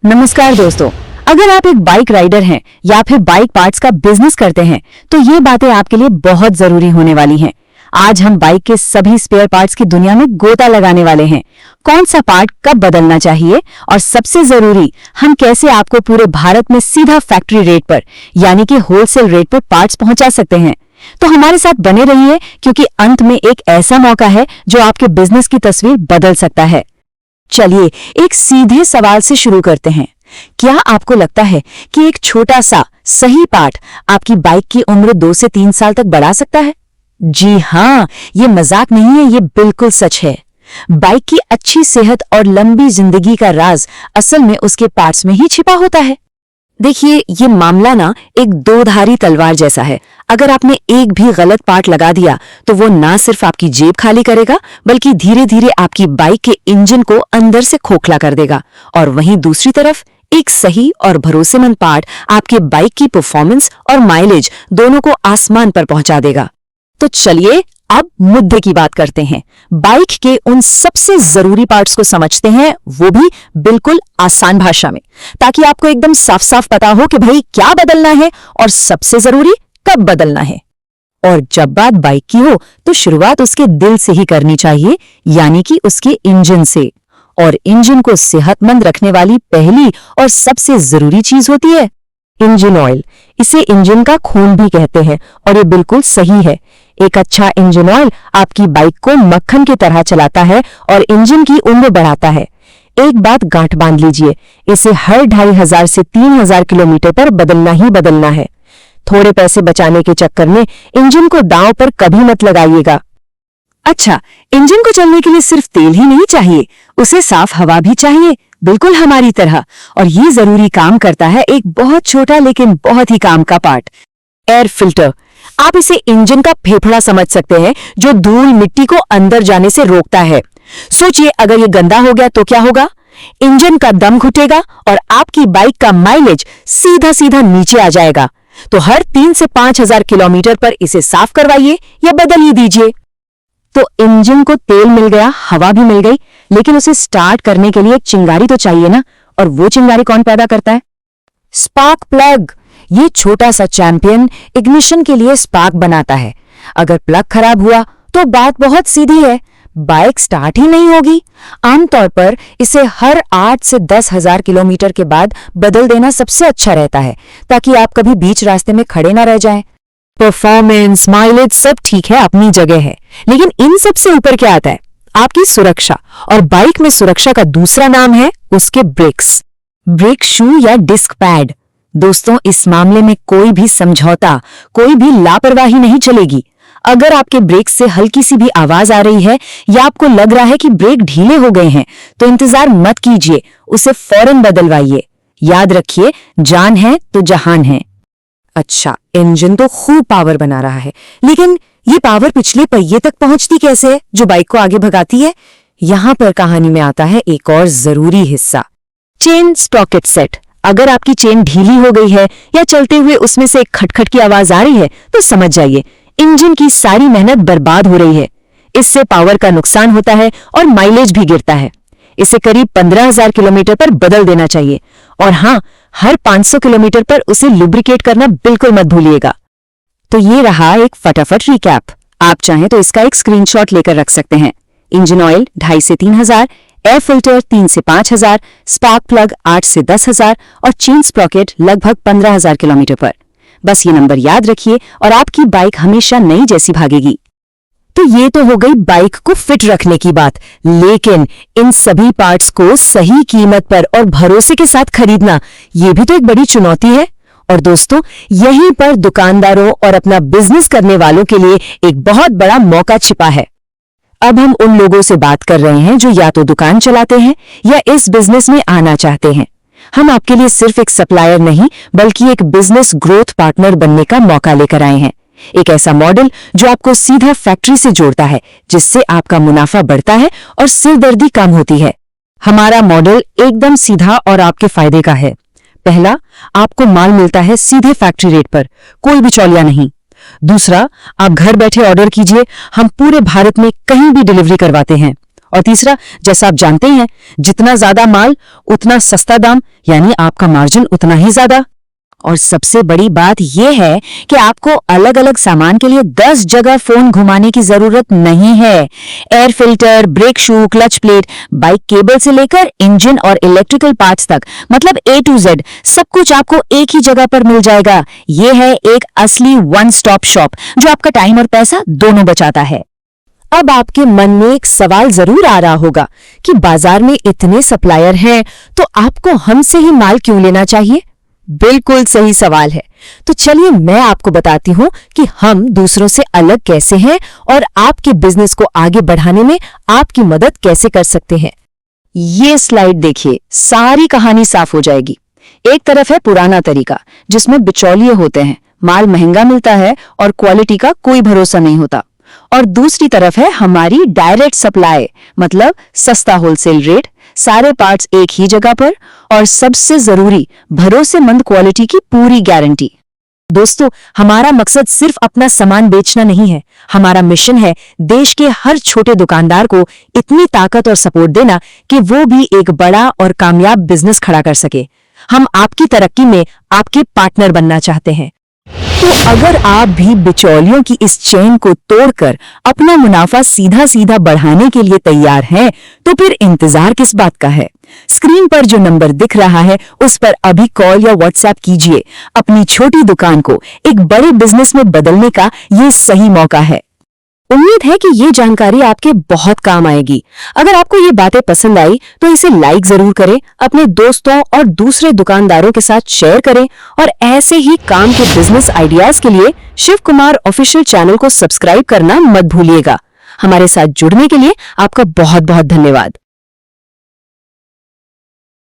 नमस्कार दोस्तों, अगर आप एक बाइक राइडर हैं या फिर बाइक पार्ट्स का बिजनेस करते हैं तो ये बातें आपके लिए बहुत जरूरी होने वाली हैं। आज हम बाइक के सभी स्पेयर पार्ट्स की दुनिया में गोता लगाने वाले हैं। कौन सा पार्ट कब बदलना चाहिए और सबसे जरूरी, हम कैसे आपको पूरे भारत में सीधा फैक्ट्री रेट पर यानी कि होलसेल रेट पर पार्ट्स पहुंचा सकते हैं। तो हमारे साथ बने रहिए, क्योंकि अंत में एक ऐसा मौका है जो आपके बिजनेस की तस्वीर बदल सकता है। चलिए एक सीधे सवाल से शुरू करते हैं। क्या आपको लगता है कि एक छोटा सा सही पार्ट आपकी बाइक की उम्र 2 से 3 साल तक बढ़ा सकता है? जी हाँ, ये मजाक नहीं है, ये बिल्कुल सच है। बाइक की अच्छी सेहत और लंबी जिंदगी का राज असल में उसके पार्ट्स में ही छिपा होता है। देखिए, ये मामला ना एक दो-धारी तलवार जैसा है। अगर आपने एक भी गलत पार्ट लगा दिया तो वो ना सिर्फ आपकी जेब खाली करेगा, बल्कि धीरे धीरे आपकी बाइक के इंजन को अंदर से खोखला कर देगा। और वहीं दूसरी तरफ एक सही और भरोसेमंद पार्ट आपके बाइक की परफॉर्मेंस और माइलेज दोनों को आसमान पर पहुंचा देगा। तो चलिए अब मुद्दे की बात करते हैं। बाइक के उन सबसे जरूरी पार्ट्स को समझते हैं, वो भी बिल्कुल आसान भाषा में, ताकि आपको एकदम साफ साफ पता हो कि भाई क्या बदलना है और सबसे जरूरी कब बदलना है। और जब बात बाइक की हो तो शुरुआत उसके दिल से ही करनी चाहिए, यानी कि उसके इंजन से। और इंजन को सेहतमंद रखने वाली पहली और सबसे जरूरी चीज होती है इंजन ऑयल। इसे इंजन का खून भी कहते हैं और ये बिल्कुल सही है। एक अच्छा इंजन ऑयल आपकी बाइक को मक्खन की तरह चलाता है और इंजन की उम्र बढ़ाता है। एक बात गांठ बांध लीजिए, इसे हर 2500 से 3000 किलोमीटर पर बदलना ही बदलना है। थोड़े पैसे बचाने के चक्कर में इंजन को दांव पर कभी मत लगाइएगा। अच्छा, इंजन को चलने के लिए सिर्फ तेल ही नहीं चाहिए, उसे साफ हवा भी चाहिए, बिल्कुल हमारी तरह। और ये जरूरी काम करता है एक बहुत छोटा लेकिन बहुत ही काम का पार्ट, एयर फिल्टर। आप इसे इंजन का फेफड़ा समझ सकते हैं, जो धूल मिट्टी को अंदर जाने से रोकता है। सोचिए, अगर ये गंदा हो गया तो क्या होगा? इंजन का दम घुटेगा और आपकी बाइक का माइलेज सीधा सीधा नीचे आ जाएगा। तो हर 3 से 5000 किलोमीटर पर इसे साफ करवाइए या बदल ही दीजिए। तो इंजन को तेल मिल गया, हवा भी मिल गई, लेकिन उसे स्टार्ट करने के लिए एक चिंगारी तो चाहिए ना। और वो चिंगारी कौन पैदा करता है? Spark plug. ये छोटा सा चैंपियन इग्निशन के लिए स्पार्क बनाता है। अगर प्लग खराब हुआ तो बात बहुत सीधी है, बाइक स्टार्ट ही नहीं होगी। आमतौर पर इसे हर 8 से 10,000 किलोमीटर के बाद बदल देना सबसे अच्छा रहता है, ताकि आप कभी बीच रास्ते में खड़े ना रह जाएं। परफॉर्मेंस, माइलेज सब ठीक है, अपनी जगह है, लेकिन इन सब से ऊपर क्या आता है? आपकी सुरक्षा। और बाइक में सुरक्षा का दूसरा नाम है उसके ब्रेक्स। ब्रेक शू या डिस्क पैड। दोस्तों, इस मामले में कोई भी समझौता, कोई भी लापरवाही नहीं चलेगी। अगर आपके ब्रेक से हल्की सी भी आवाज आ रही है या आपको लग रहा है कि ब्रेक ढीले हो गए हैं, तो इंतजार मत कीजिए, उसे फौरन बदलवाइए। याद रखिए, जान है तो जहान है। अच्छा, इंजन तो खूब पावर बना रहा है, लेकिन ये पावर पिछले पहिए तक पहुंचती कैसे है जो बाइक को आगे भगाती है? यहां पर कहानी में आता है एक और जरूरी हिस्सा, चेन स्प्रॉकेट सेट। अगर आपकी चेन ढीली हो गई है या चलते हुए उसमें से एक खटखट की आवाज आ रही है, तो समझ जाइए इंजन की सारी मेहनत बर्बाद हो रही है। इससे पावर का नुकसान होता है और माइलेज भी गिरता है। इसे करीब 15,000 किलोमीटर पर बदल देना चाहिए। और हाँ, हर 500 किलोमीटर पर उसे लुब्रिकेट करना बिल्कुल मत भूलिएगा। तो ये रहा एक फटाफट रिकैप। आप चाहें तो इसका एक स्क्रीनशॉट लेकर रख सकते हैं। इंजन ऑयल 2,500 से 3,000, एयर फिल्टर 3 से 5,000, स्पार्क प्लग 8 से 10,000 और चेन स्प्रॉकेट लगभग 15,000 किलोमीटर पर। बस ये नंबर याद रखिए और आपकी बाइक हमेशा नई जैसी भागेगी। तो ये तो हो गई बाइक को फिट रखने की बात, लेकिन इन सभी पार्ट्स को सही कीमत पर और भरोसे के साथ खरीदना, ये भी तो एक बड़ी चुनौती है। और दोस्तों, यहीं पर दुकानदारों और अपना बिजनेस करने वालों के लिए एक बहुत बड़ा मौका छिपा है। अब हम उन लोगों से बात कर रहे हैं जो या तो दुकान चलाते हैं या इस बिजनेस में आना चाहते हैं। हम आपके लिए सिर्फ एक सप्लायर नहीं, बल्कि एक बिजनेस ग्रोथ पार्टनर बनने का मौका लेकर आए हैं। एक ऐसा मॉडल जो आपको सीधा फैक्ट्री से जोड़ता है, जिससे आपका मुनाफा बढ़ता है और सिरदर्दी कम होती है। हमारा मॉडल एकदम सीधा और आपके फायदे का है। पहला, आपको माल मिलता है सीधे फैक्ट्री रेट पर, कोई बिचौलिया नहीं। दूसरा, आप घर बैठे ऑर्डर कीजिए, हम पूरे भारत में कहीं भी डिलीवरी करवाते हैं। और तीसरा, जैसा आप जानते ही हैं, जितना ज्यादा माल उतना सस्ता दाम, यानी आपका मार्जिन उतना ही ज्यादा। और सबसे बड़ी बात यह है कि आपको अलग अलग सामान के लिए 10 जगह फोन घुमाने की जरूरत नहीं है। Air filter, brake shoe, clutch plate, bike cable से लेकर इंजन और इलेक्ट्रिकल पार्ट्स तक, मतलब A to Z सब कुछ आपको एक ही जगह पर मिल जाएगा। यह है एक असली वन स्टॉप शॉप जो आपका टाइम और पैसा दोनों बचाता है। अब आपके मन में एक सवाल जरूर आ रहा होगा कि बाजार में इतने सप्लायर हैं, तो आपको हमसे ही माल क्यों लेना चाहिए? बिल्कुल सही सवाल है। तो चलिए मैं आपको बताती हूं कि हम दूसरों से अलग कैसे हैं और आपके बिजनेस को आगे बढ़ाने में आपकी मदद कैसे कर सकते हैं। ये स्लाइड देखिए, सारी कहानी साफ हो जाएगी। एक तरफ है पुराना तरीका जिसमें बिचौलिए होते हैं, माल महंगा मिलता है और क्वालिटी का कोई भरोसा नहीं होता। और दूसरी तरफ है हमारी डायरेक्ट सप्लाई, मतलब सस्ता होलसेल रेट, सारे पार्ट्स एक ही जगह पर और सबसे जरूरी भरोसेमंद क्वालिटी की पूरी गारंटी। दोस्तों, हमारा मकसद सिर्फ अपना सामान बेचना नहीं है। हमारा मिशन है देश के हर छोटे दुकानदार को इतनी ताकत और सपोर्ट देना कि वो भी एक बड़ा और कामयाब बिजनेस खड़ा कर सके। हम आपकी तरक्की में आपके पार्टनर बनना चाहते हैं। तो अगर आप भी बिचौलियों की इस चेन को तोड़कर अपना मुनाफा सीधा सीधा बढ़ाने के लिए तैयार हैं, तो फिर इंतजार किस बात का है? स्क्रीन पर जो नंबर दिख रहा है उस पर अभी कॉल या व्हाट्सएप कीजिए। अपनी छोटी दुकान को एक बड़े बिजनेस में बदलने का ये सही मौका है। उम्मीद है कि ये जानकारी आपके बहुत काम आएगी। अगर आपको ये बातें पसंद आई तो इसे लाइक जरूर करें, अपने दोस्तों और दूसरे दुकानदारों के साथ शेयर करें और ऐसे ही काम के बिजनेस आइडियाज के लिए शिव कुमार ऑफिशियल चैनल को सब्सक्राइब करना मत भूलिएगा। हमारे साथ जुड़ने के लिए आपका बहुत बहुत धन्यवाद।